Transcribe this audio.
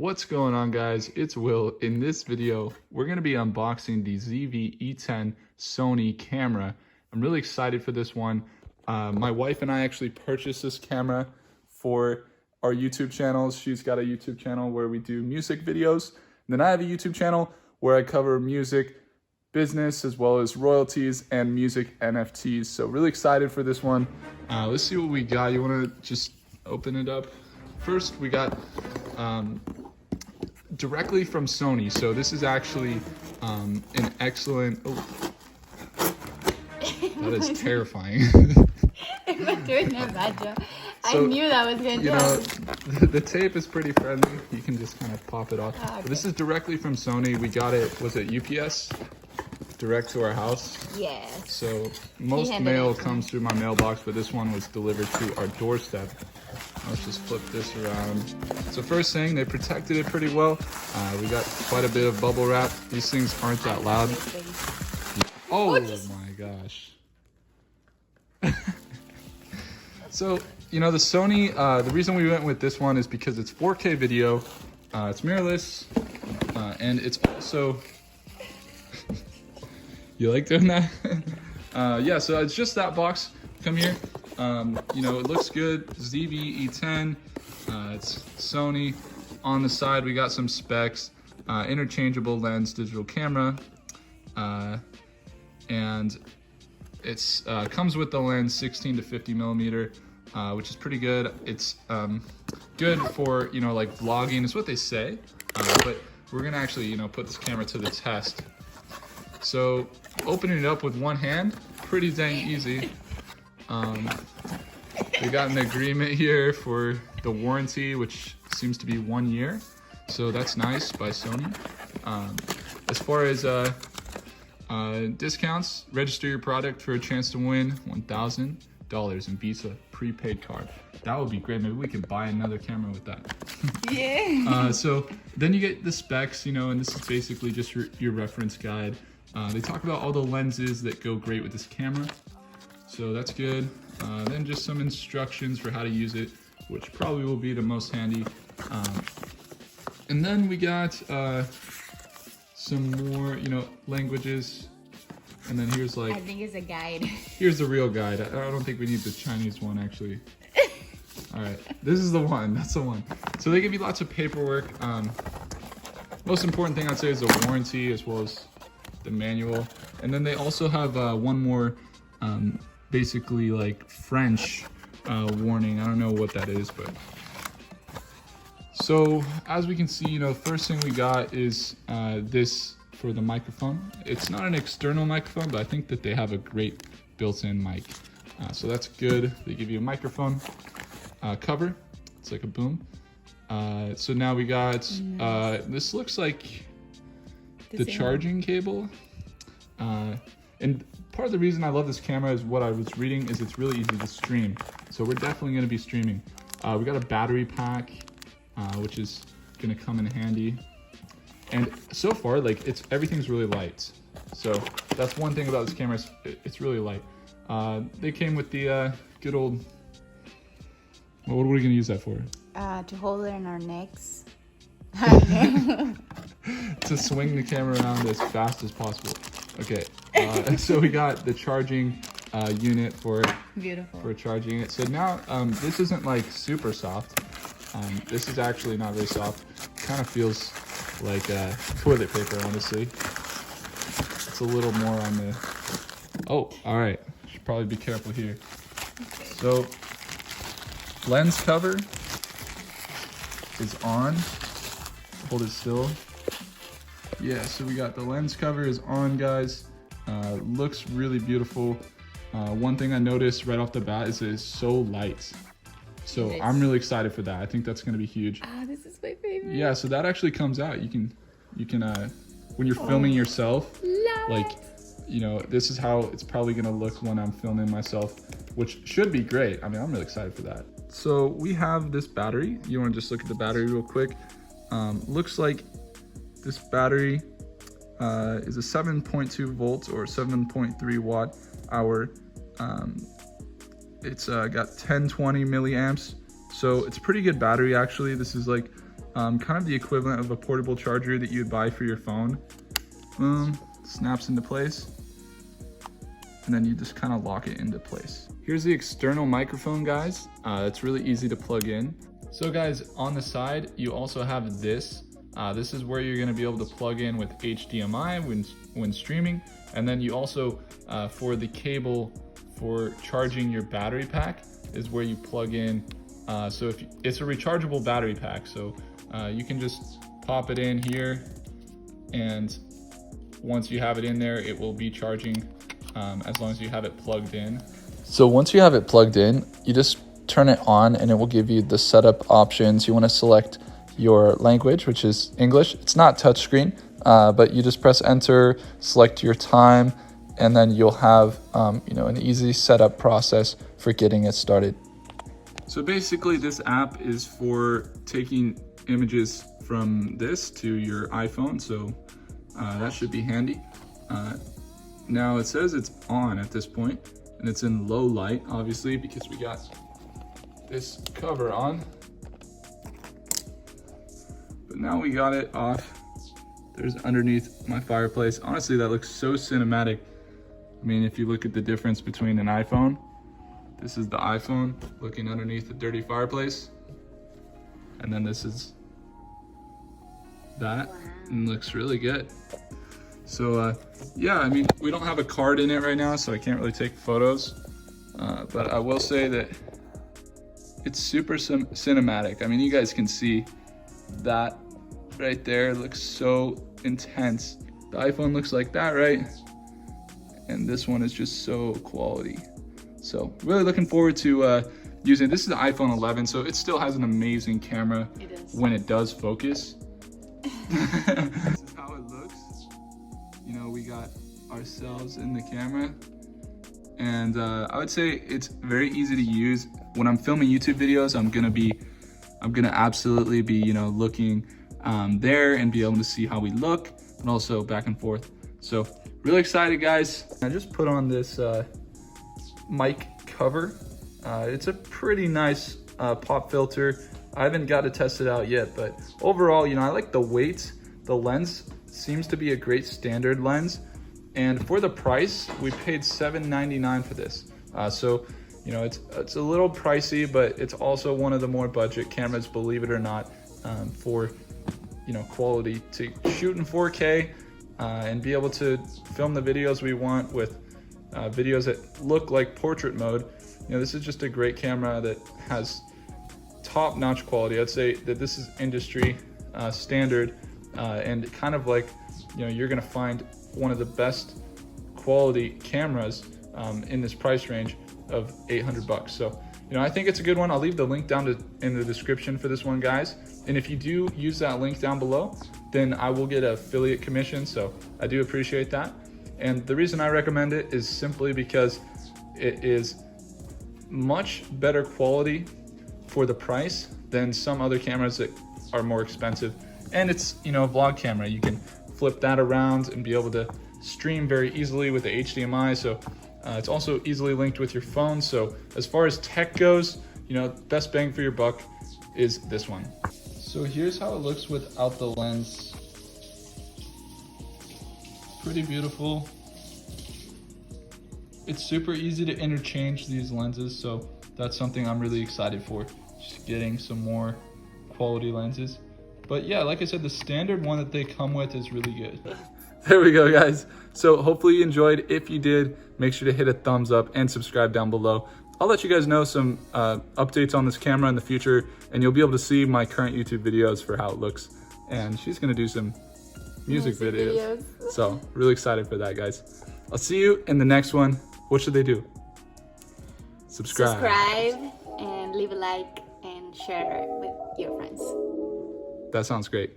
What's going on, guys? It's Will. In this video, we're going to be unboxing the ZV-E10 Sony camera. I'm really excited for this one. My wife and I actually purchased this camera for our YouTube channels. She's got a YouTube channel where we do music videos. And then I have a YouTube channel where I cover music, business, as well as royalties and music NFTs. So really excited for this one. Let's see what we got. You want to just open it up? First, we got directly from Sony. So this is actually an excellent, that is terrifying. I'm doing a bad job. So, I knew that was going to happen. The tape is pretty friendly. You can just kind of pop it off. Oh, okay. But this is directly from Sony. We got it, was it UPS? Direct to our house. Yes. So most mail comes through my mailbox, but this one was delivered to our doorstep. Let's just flip this around. So first thing, they protected it pretty well. We got quite a bit of bubble wrap. These things aren't that loud. Oh my gosh. So, you know, the Sony, the reason we went with this one is because it's 4K video, it's mirrorless, and it's also, you like doing that? Yeah, so it's just that box. Come here. You know, it looks good. ZV-E10, it's Sony. On the side, we got some specs, interchangeable lens, digital camera, and it's comes with the lens 16 to 50 millimeter, which is pretty good. It's good for, you know, like vlogging is what they say, but we're gonna actually, you know, put this camera to the test. So opening it up with one hand, pretty dang easy. We got an agreement here for the warranty, which seems to be 1 year. So that's nice by Sony. As far as discounts, register your product for a chance to win $1,000 in Visa prepaid card. That would be great. Maybe we could buy another camera with that. Yeah. So then you get the specs, you know, and this is basically just your reference guide. They talk about all the lenses that go great with this camera. So that's good. Then just some instructions for how to use it, which probably will be the most handy. And then we got some more, you know, languages. And then here's like, I think it's a guide. Here's the real guide. I don't think we need the Chinese one, actually. All right, this is the one. That's the one. So they give you lots of paperwork. Most important thing I'd say is the warranty, as well as the manual. And then they also have one more basically like French warning. I don't know what that is, but so as we can see, you know, first thing we got is this for the microphone. It's not an external microphone, but I think that they have a great built-in mic, so that's good. They give you a microphone cover. It's like a boom. So now we got this looks like the charging cable, and part of the reason I love this camera is what I was reading is it's really easy to stream. So we're definitely going to be streaming. We got a battery pack, which is going to come in handy. And so far, like everything's really light. So that's one thing about this camera, it's really light. They came with the good old, well, what are we going to use that for? To hold it in our necks. To swing the camera around as fast as possible. Okay, so we got the charging unit for charging it. So now this isn't like super soft. This is actually not very soft. Kind of feels like toilet paper, honestly. It's a little more on the, oh, all right. Should probably be careful here. Okay. So lens cover is on. Hold it still. Yeah, so we got the lens cover is on, guys. Looks really beautiful. One thing I noticed right off the bat is it's so light. So I'm really excited for that. I think that's gonna be huge. Ah, this is my favorite. Yeah, so that actually comes out. You can when you're filming yourself, like, you know, this is how it's probably gonna look when I'm filming myself, which should be great. I mean, I'm really excited for that. So we have this battery. You wanna just look at the battery real quick. Looks like this battery is a 7.2 volts or 7.3 watt hour. It's got 1020 milliamps, so it's a pretty good battery actually. This is like kind of the equivalent of a portable charger that you'd buy for your phone. Snaps into place, and then you just kind of lock it into place. Here's the external microphone, guys. It's really easy to plug in. So guys, on the side, you also have this. This is where you're gonna be able to plug in with HDMI when streaming. And then you also, for the cable for charging your battery pack, is where you plug in. So if it's a rechargeable battery pack, so you can just pop it in here, and once you have it in there, it will be charging as long as you have it plugged in. So once you have it plugged in, you just turn it on and it will give you the setup options. You want to select your language, which is English. It's not touchscreen, but you just press enter, select your time, and then you'll have an easy setup process for getting it started. So basically this app is for taking images from this to your iPhone, so that should be handy. Now it says it's on at this point, and it's in low light, obviously, because we got this cover on. But now we got it off. There's underneath my fireplace. Honestly, that looks so cinematic. I mean, if you look at the difference between an iPhone, this is the iPhone looking underneath the dirty fireplace, and then this is that, and looks really good. So yeah, I mean, we don't have a card in it right now, so I can't really take photos, but I will say that it's super cinematic. I mean, you guys can see that right there looks so intense. The iPhone looks like that, right? And this one is just so quality. So really looking forward to using it. This is the iPhone 11, so it still has an amazing camera when it does focus. This is how it looks. You know, we got ourselves in the camera, and I would say it's very easy to use. When I'm filming YouTube videos, I'm gonna absolutely be, looking there and be able to see how we look, and also back and forth. So really excited, guys. I just put on this mic cover. It's a pretty nice pop filter. I haven't got to test it out yet, but overall, I like the weight. The lens seems to be a great standard lens, and for the price, we paid $7.99 for this. So it's a little pricey, but it's also one of the more budget cameras, believe it or not, for quality to shoot in 4K and be able to film the videos we want with videos that look like portrait mode. This is just a great camera that has top-notch quality. I'd say that this is industry standard, and kind of like, you're gonna find one of the best quality cameras in this price range of $800. So, I think it's a good one. I'll leave the link down in the description for this one, guys. And if you do use that link down below, then I will get an affiliate commission. So I do appreciate that. And the reason I recommend it is simply because it is much better quality for the price than some other cameras that are more expensive. And it's, a vlog camera. You can flip that around and be able to stream very easily with the HDMI. So it's also easily linked with your phone. So as far as tech goes, best bang for your buck is this one. So here's how it looks without the lens. Pretty beautiful. It's super easy to interchange these lenses, so that's something I'm really excited for. Just getting some more quality lenses. But yeah, like I said, the standard one that they come with is really good. There we go, guys. So hopefully you enjoyed. If you did, make sure to hit a thumbs up and subscribe down below. I'll let you guys know some updates on this camera in the future, and you'll be able to see my current YouTube videos for how it looks. And she's gonna do some music videos. So really excited for that, guys. I'll see you in the next one. What should they do? Subscribe and leave a like and share with your friends. That sounds great.